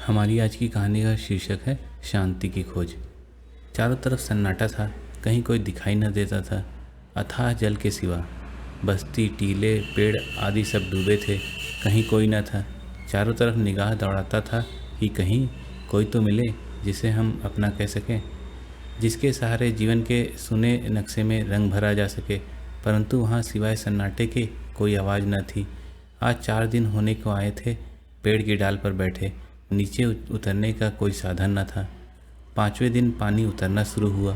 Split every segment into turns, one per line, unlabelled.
हमारी आज की कहानी का शीर्षक है शांति की खोज। चारों तरफ सन्नाटा था, कहीं कोई दिखाई न देता था। अथाह जल के सिवा बस्ती, टीले, पेड़ आदि सब डूबे थे, कहीं कोई न था। चारों तरफ निगाह दौड़ाता था कि कहीं कोई तो मिले जिसे हम अपना कह सकें, जिसके सहारे जीवन के सुने नक्शे में रंग भरा जा सके। परंतु वहाँ सिवाय सन्नाटे के कोई आवाज़ न थी। आज 4 दिन होने को आए थे, पेड़ की डाल पर बैठे, नीचे उतरने का कोई साधन न था। 5वें दिन पानी उतरना शुरू हुआ,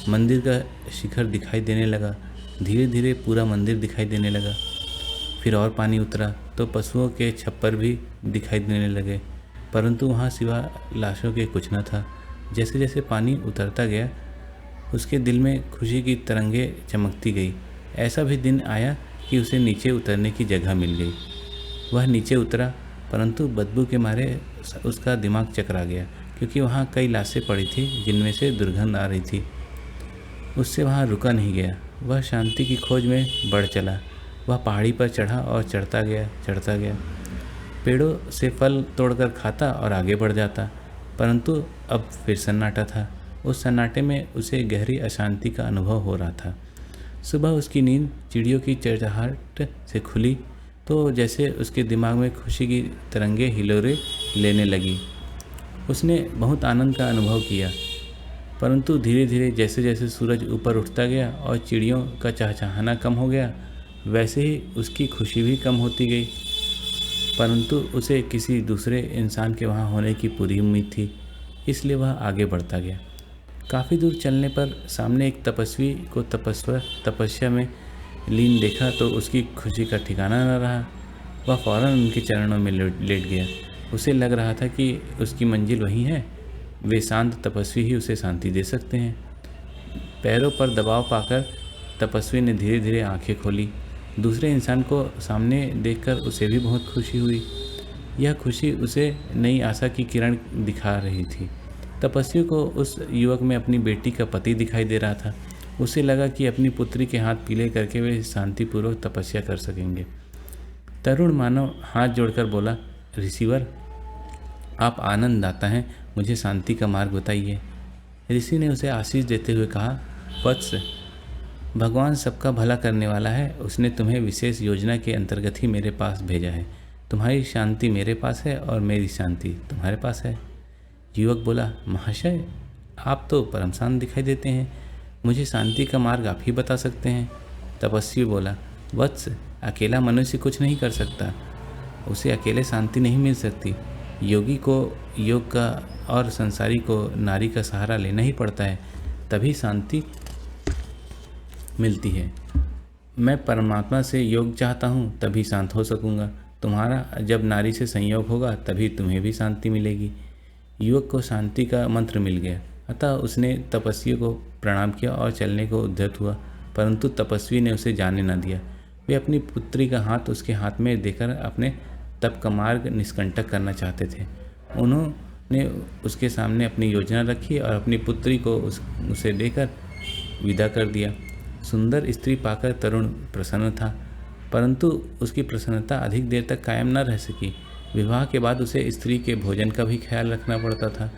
मंदिर का शिखर दिखाई देने लगा। धीरे धीरे पूरा मंदिर दिखाई देने लगा। फिर और पानी उतरा तो पशुओं के छप्पर भी दिखाई देने लगे, परंतु वहाँ सिवा लाशों के कुछ न था। जैसे जैसे पानी उतरता गया, उसके दिल में खुशी की तरंगें चमकती गई। ऐसा भी दिन आया कि उसे नीचे उतरने की जगह मिल गई। वह नीचे उतरा, परंतु बदबू के मारे उसका दिमाग चकरा गया, क्योंकि वहाँ कई लाशें पड़ी थी जिनमें से दुर्गंध आ रही थी। उससे वहाँ रुका नहीं गया, वह शांति की खोज में बढ़ चला। वह पहाड़ी पर चढ़ा और चढ़ता गया। पेड़ों से फल तोड़कर खाता और आगे बढ़ जाता, परंतु अब फिर सन्नाटा था। उस सन्नाटे में उसे गहरी अशांति का अनुभव हो रहा था। सुबह उसकी नींद चिड़ियों की चहचहाहट से खुली तो जैसे उसके दिमाग में खुशी की तरंगें हिलोरे लेने लगी। उसने बहुत आनंद का अनुभव किया, परंतु धीरे धीरे जैसे जैसे सूरज ऊपर उठता गया और चिड़ियों का चहचहाना कम हो गया, वैसे ही उसकी खुशी भी कम होती गई। परंतु उसे किसी दूसरे इंसान के वहाँ होने की पूरी उम्मीद थी, इसलिए वह आगे बढ़ता गया। काफ़ी दूर चलने पर सामने एक तपस्वी को तपस्या में लीन देखा तो उसकी खुशी का ठिकाना न रहा। वह फौरन उनके चरणों में लेट गया। उसे लग रहा था कि उसकी मंजिल वही है। वे शांत तपस्वी ही उसे शांति दे सकते हैं। पैरों पर दबाव पाकर तपस्वी ने धीरे धीरे आंखें खोली। दूसरे इंसान को सामने देखकर उसे भी बहुत खुशी हुई। यह खुशी उसे नई आशा की किरण दिखा रही थी। तपस्वी को उस युवक में अपनी बेटी का पति दिखाई दे रहा था। उसे लगा कि अपनी पुत्री के हाथ पीले करके वे शांतिपूर्वक तपस्या कर सकेंगे। तरुण मानव हाथ जोड़कर बोला, ऋषिवर, आप आनंद दाता हैं, मुझे शांति का मार्ग बताइए। ऋषि ने उसे आशीष देते हुए कहा, वत्स, भगवान सबका भला करने वाला है। उसने तुम्हें विशेष योजना के अंतर्गत ही मेरे पास भेजा है। तुम्हारी शांति मेरे पास है और मेरी शांति तुम्हारे पास है। युवक बोला, महाशय, आप तो परम शांत दिखाई देते हैं, मुझे शांति का मार्ग आप ही बता सकते हैं। तपस्वी बोला, वत्स, अकेला मनुष्य कुछ नहीं कर सकता, उसे अकेले शांति नहीं मिल सकती। योगी को योग का और संसारी को नारी का सहारा लेना ही पड़ता है, तभी शांति मिलती है। मैं परमात्मा से योग चाहता हूँ, तभी शांत हो सकूँगा। तुम्हारा जब नारी से संयोग होगा तभी तुम्हें भी शांति मिलेगी। युवक को शांति का मंत्र मिल गया, अतः उसने तपस्वी को प्रणाम किया और चलने को उद्यत हुआ, परंतु तपस्वी ने उसे जाने न दिया। वे अपनी पुत्री का हाथ उसके हाथ में देकर अपने तप का मार्ग निष्कंटक करना चाहते थे। उन्होंने उसके सामने अपनी योजना रखी और अपनी पुत्री को उसे देकर विदा कर दिया। सुंदर स्त्री पाकर तरुण प्रसन्न था, परंतु उसकी प्रसन्नता अधिक देर तक कायम न रह सकी। विवाह के बाद उसे स्त्री के भोजन का भी ख्याल रखना पड़ता था।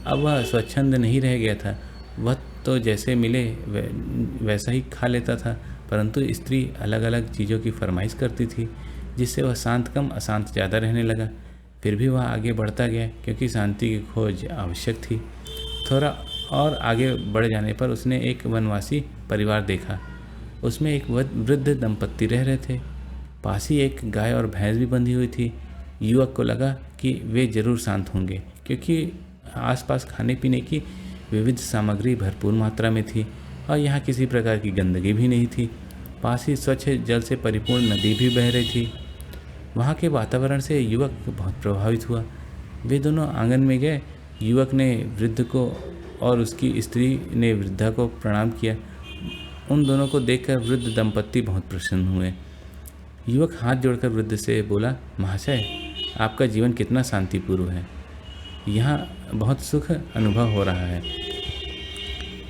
अब वह स्वच्छंद नहीं रह गया था। वह तो जैसे मिले वैसा ही खा लेता था, परंतु स्त्री अलग अलग चीज़ों की फरमाइश करती थी, जिससे वह शांत कम अशांत ज़्यादा रहने लगा। फिर भी वह आगे बढ़ता गया, क्योंकि शांति की खोज आवश्यक थी। थोड़ा और आगे बढ़ जाने पर उसने एक वनवासी परिवार देखा। उसमें एक वृद्ध दंपत्ति रह रहे थे। पास ही एक गाय और भैंस भी बंधी हुई थी। युवक को लगा कि वे जरूर शांत होंगे, क्योंकि आसपास खाने पीने की विविध सामग्री भरपूर मात्रा में थी और यहाँ किसी प्रकार की गंदगी भी नहीं थी। पास ही स्वच्छ जल से परिपूर्ण नदी भी बह रही थी। वहाँ के वातावरण से युवक बहुत प्रभावित हुआ। वे दोनों आंगन में गए। युवक ने वृद्ध को और उसकी स्त्री ने वृद्धा को प्रणाम किया। उन दोनों को देखकर वृद्ध दंपत्ति बहुत प्रसन्न हुए। युवक हाथ जोड़कर वृद्ध से बोला, महाशय, आपका जीवन कितना शांतिपूर्ण है, यहाँ बहुत सुख अनुभव हो रहा है।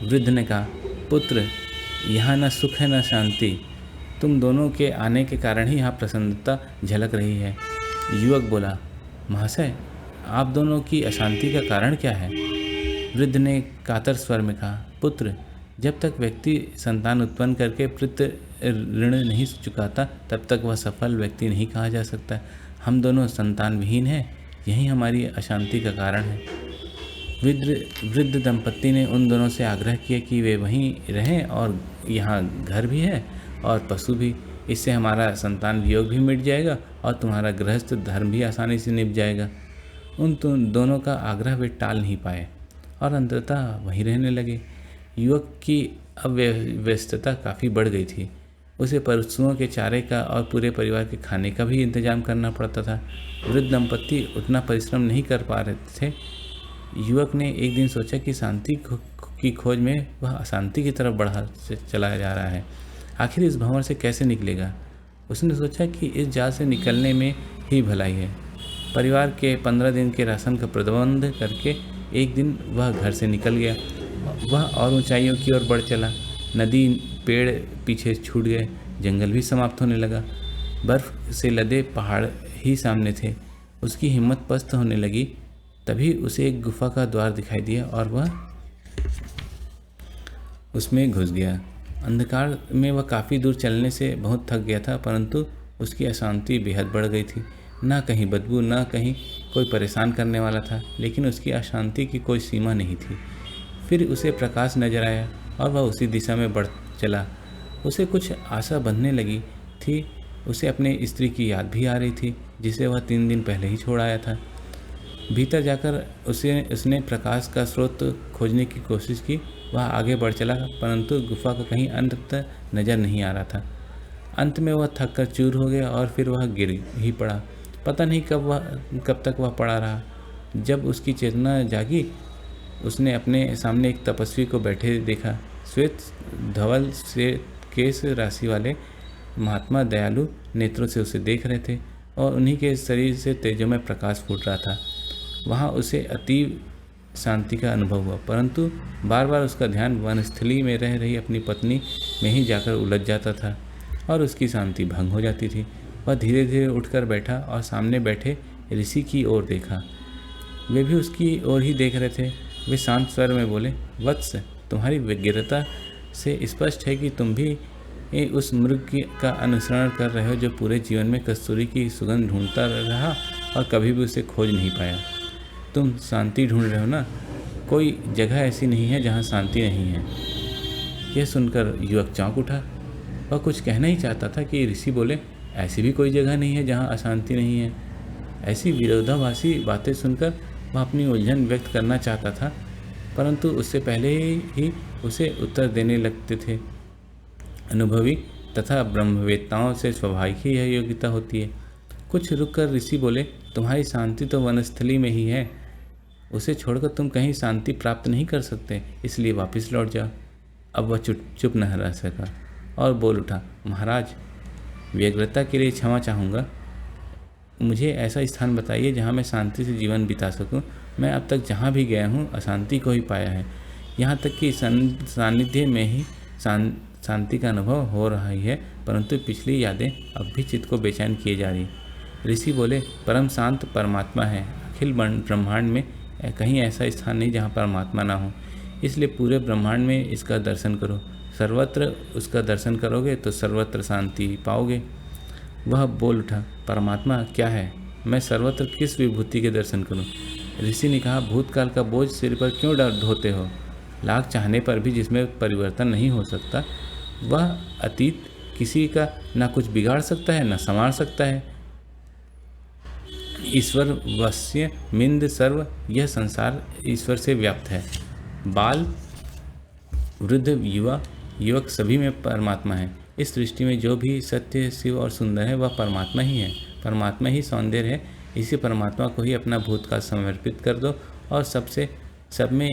वृद्ध ने कहा, पुत्र, यहाँ न सुख है न शांति, तुम दोनों के आने के कारण ही यहाँ प्रसन्नता झलक रही है। युवक बोला, महाशय, आप दोनों की अशांति का कारण क्या है? वृद्ध ने कातर स्वर में कहा, पुत्र, जब तक व्यक्ति संतान उत्पन्न करके पितृ ऋण नहीं चुकाता तब तक वह सफल व्यक्ति नहीं कहा जा सकता। हम दोनों संतान विहीन हैं, यही हमारी अशांति का कारण है। वृद्ध दंपत्ति ने उन दोनों से आग्रह किया कि वे वहीं रहें और यहाँ घर भी है और पशु भी। इससे हमारा संतान वियोग भी मिट जाएगा और तुम्हारा गृहस्थ धर्म भी आसानी से निभ जाएगा। उन दोनों का आग्रह वे टाल नहीं पाए और अंततः वहीं रहने लगे। युवक की अव्यस्तता काफ़ी बढ़ गई थी। उसे पशुओं के चारे का और पूरे परिवार के खाने का भी इंतजाम करना पड़ता था। वृद्ध दंपत्ति उतना परिश्रम नहीं कर पा रहे थे। युवक ने एक दिन सोचा कि शांति की खोज में वह अशांति की तरफ बढ़ा चला जा रहा है। आखिर इस भंवर से कैसे निकलेगा? उसने सोचा कि इस जाल से निकलने में ही भलाई है। परिवार के 15 दिन के राशन का प्रबंध करके एक दिन वह घर से निकल गया। वह और ऊंचाइयों की ओर बढ़ चला। नदी, पेड़ पीछे छूट गए, जंगल भी समाप्त होने लगा। बर्फ से लदे पहाड़ ही सामने थे। उसकी हिम्मत पस्त होने लगी। तभी उसे एक गुफा का द्वार दिखाई दिया और वह उसमें घुस गया। अंधकार में वह काफ़ी दूर चलने से बहुत थक गया था, परंतु उसकी अशांति बेहद बढ़ गई थी। ना कहीं बदबू, ना कहीं कोई परेशान करने वाला था, लेकिन उसकी अशांति की कोई सीमा नहीं थी। फिर उसे प्रकाश नजर आया और वह उसी दिशा में बढ़ चला। उसे कुछ आशा बंधने लगी थी। उसे अपने स्त्री की याद भी आ रही थी, जिसे वह 3 दिन पहले ही छोड़ आया था। भीतर जाकर उसने प्रकाश का स्रोत खोजने की कोशिश की। वह आगे बढ़ चला, परंतु गुफा का कहीं अंत नज़र नहीं आ रहा था। अंत में वह थक कर चूर हो गया और फिर वह गिर ही पड़ा। पता नहीं कब तक वह पड़ा रहा। जब उसकी चेतना जागी, उसने अपने सामने एक तपस्वी को बैठे देखा। श्वेत धवल से केश राशि वाले महात्मा दयालु नेत्रों से उसे देख रहे थे और उन्हीं के शरीर से तेजोमय प्रकाश फूट रहा था। वहाँ उसे अतीव शांति का अनुभव हुआ, परंतु बार बार उसका ध्यान वनस्थली में रह रही अपनी पत्नी में ही जाकर उलझ जाता था और उसकी शांति भंग हो जाती थी। वह धीरे धीरे उठकर बैठा और सामने बैठे ऋषि की ओर देखा। वे भी उसकी ओर ही देख रहे थे। वे शांत स्वर में बोले, वत्स, तुम्हारी व्यग्रता से स्पष्ट है कि तुम भी उस मृग का अनुसरण कर रहे हो जो पूरे जीवन में कस्तूरी की सुगंध ढूंढता रहा और कभी भी उसे खोज नहीं पाया। तुम शांति ढूंढ रहे हो ना? कोई जगह ऐसी नहीं है जहाँ शांति नहीं है। यह सुनकर युवक चौंक उठा। वह कुछ कहना ही चाहता था कि ऋषि बोले, ऐसी भी कोई जगह नहीं है जहाँ अशांति नहीं है। ऐसी विरोधाभासी बातें सुनकर वह अपनी उलझन व्यक्त करना चाहता था, परंतु उससे पहले ही उसे उत्तर देने लगते थे। अनुभवी तथा ब्रह्मवेत्ताओं से स्वाभाविक ही यह योग्यता होती है। कुछ रुककर ऋषि बोले, तुम्हारी शांति तो वनस्थली में ही है। उसे छोड़कर तुम कहीं शांति प्राप्त नहीं कर सकते, इसलिए वापस लौट जाओ। अब वह चुप न रह सका और बोल उठा, महाराज, व्यग्रता के लिए क्षमा चाहूँगा। मुझे ऐसा स्थान बताइए जहाँ मैं शांति से जीवन बिता सकूँ। मैं अब तक जहाँ भी गया हूँ अशांति को ही पाया है। यहाँ तक कि सानिध्य में ही शांति का अनुभव हो रहा ही है, परंतु पिछली यादें अब भी चित्त को बेचैन किए जा रही। ऋषि बोले, परम शांत परमात्मा है। अखिल ब्रह्मांड में कहीं ऐसा स्थान नहीं जहाँ परमात्मा ना हो, इसलिए पूरे ब्रह्मांड में इसका दर्शन करो। सर्वत्र उसका दर्शन करोगे तो सर्वत्र शांति पाओगे। वह बोल उठा, परमात्मा क्या है? मैं सर्वत्र किस विभूति के दर्शन करूं? ऋषि ने कहा, भूतकाल का बोझ सिर पर क्यों ढोते हो? लाख चाहने पर भी जिसमें परिवर्तन नहीं हो सकता, वह अतीत किसी का ना कुछ बिगाड़ सकता है, ना संवार सकता है। ईश्वर वश्य मिंद सर्व, यह संसार ईश्वर से व्याप्त है। बाल, वृद्ध, युवा, युवक सभी में परमात्मा है। इस सृष्टि में जो भी सत्य, शिव और सुंदर है वह परमात्मा ही है। परमात्मा ही सौंदर्य है। इसी परमात्मा को ही अपना भूतकाल समर्पित कर दो और सब में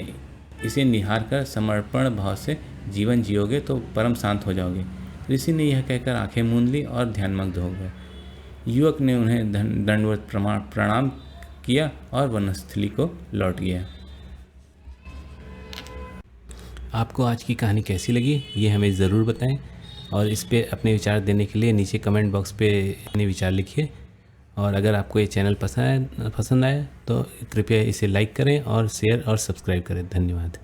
इसे निहार कर समर्पण भाव से जीवन जियोगे तो परम शांत हो जाओगे। ऋषि ने यह कहकर आंखें मूंद ली और ध्यानमग्न हो गए। युवक ने उन्हें दंडवत प्रणाम किया और वनस्थली को लौट गया।
आपको आज की कहानी कैसी लगी ये हमें ज़रूर बताएं और इस पे अपने विचार देने के लिए नीचे कमेंट बॉक्स पे अपने विचार लिखिए और अगर आपको ये चैनल पसंद आया तो कृपया इसे लाइक करें और शेयर और सब्सक्राइब करें। धन्यवाद।